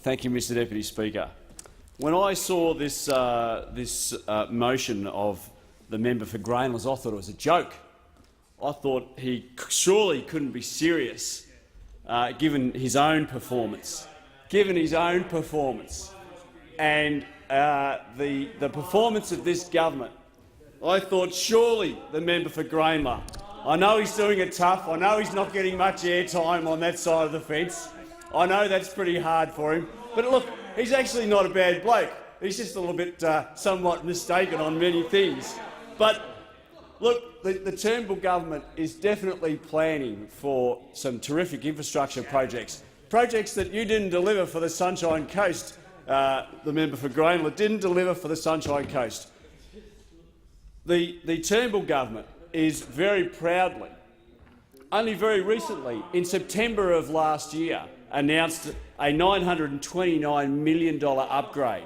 Thank you, Mr Deputy Speaker. When I saw this, motion of the member for Grainless, I thought it was a joke. I thought he surely couldn't be serious, given his own performance. And the performance of this government, I thought surely the member for Grainless, I know he's doing it tough, I know he's not getting much airtime on that side of the fence, I know that's pretty hard for him, but look, he's actually not a bad bloke. He's just a little bit somewhat mistaken on many things. But look, the Turnbull government is definitely planning for some terrific infrastructure projects that you didn't deliver for the Sunshine Coast. The member for Grainless didn't deliver for the Sunshine Coast. The Turnbull government is very proudly, only very recently, in September of last year, announced a $929 million upgrade.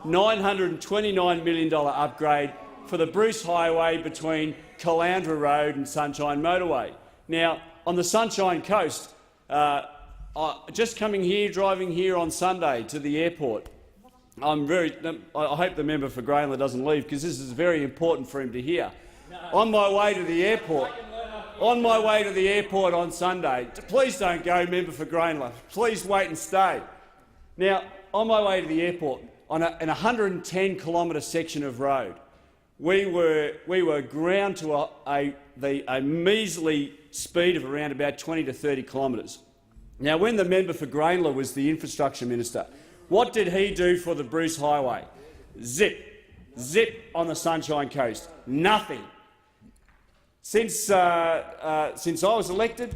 $929 million upgrade for the Bruce Highway between Caloundra Road and Sunshine Motorway. Now, on the Sunshine Coast, just coming here, driving here on Sunday to the airport, I hope the member for Grainless doesn't leave because this is very important for him to hear. On my way to the airport, on Sunday, please don't go, member for Grainless. Please wait and stay. Now, on my way to the airport, on a 110-kilometre section of road, we were ground to a measly speed of around about 20 to 30 kilometres. Now, when the member for Grainless was the infrastructure minister, what did he do for the Bruce Highway? Zip on the Sunshine Coast. Nothing. Since I was elected,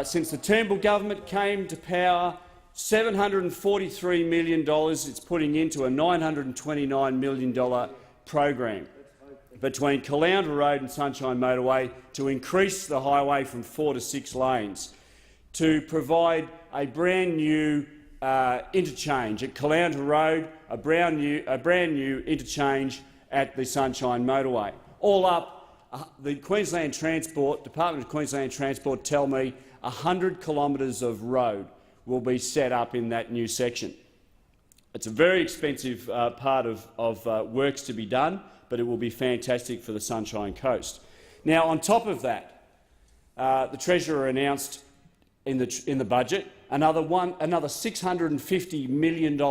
since the Turnbull government came to power, $743 million it's putting into a $929 million program between Caloundra Road and Sunshine Motorway to increase the highway from 4 to 6 lanes, to provide a brand new interchange at Caloundra Road, a brand new interchange at the Sunshine Motorway. All up, the Department of Queensland Transport tell me 100 kilometres of road will be set up in that new section. It's a very expensive part of works to be done, but it will be fantastic for the Sunshine Coast. Now, on top of that, the Treasurer announced in the budget another $650 million.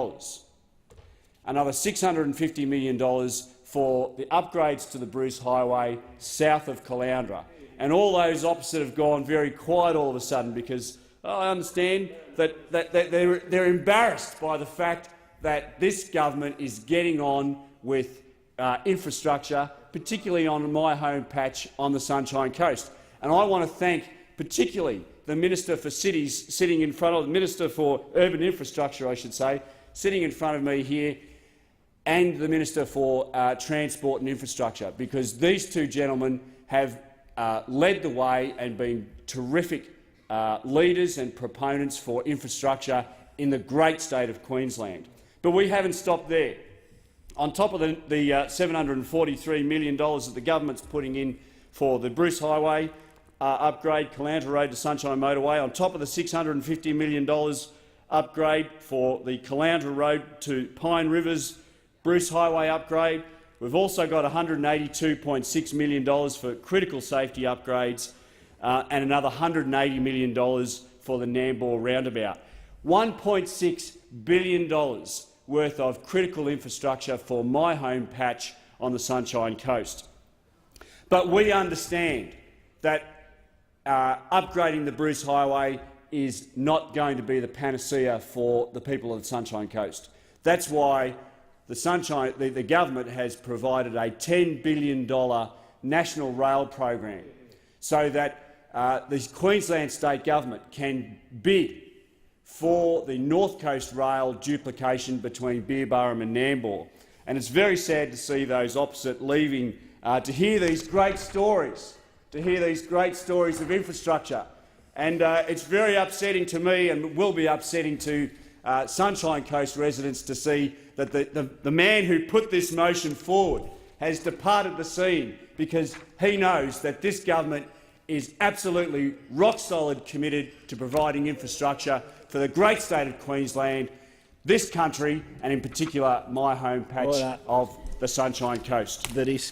Another $650 million for the upgrades to the Bruce Highway south of Caloundra. And all those opposite have gone very quiet all of a sudden because I understand that they're embarrassed by the fact that this government is getting on with infrastructure, particularly on my home patch on the Sunshine Coast. And I want to thank particularly the Minister for Cities sitting in front of the Minister for Urban Infrastructure, I should say, sitting in front of me here, and the Minister for Transport and Infrastructure, because these two gentlemen have led the way and been terrific leaders and proponents for infrastructure in the great state of Queensland. But we haven't stopped there. On top of the $743 million that the government's putting in for the Bruce Highway upgrade, Caloundra Road to Sunshine Motorway, on top of the $650 million upgrade for the Caloundra Road to Pine Rivers Bruce Highway upgrade, we've also got $182.6 million for critical safety upgrades and another $180 million for the Nambour roundabout. $1.6 billion worth of critical infrastructure for my home patch on the Sunshine Coast. But we understand that upgrading the Bruce Highway is not going to be the panacea for the people of the Sunshine Coast. That's why the government has provided a $10 billion national rail program so that the Queensland State Government can bid for the North Coast Rail duplication between Beerburrum and Nambour. And it's very sad to see those opposite leaving to hear these great stories, of infrastructure. And it's very upsetting to me, and will be upsetting to Sunshine Coast residents, to see that the man who put this motion forward has departed the scene, because he knows that this government is absolutely rock-solid committed to providing infrastructure for the great state of Queensland. this country and in particular my home patch Order. of the Sunshine Coast. That is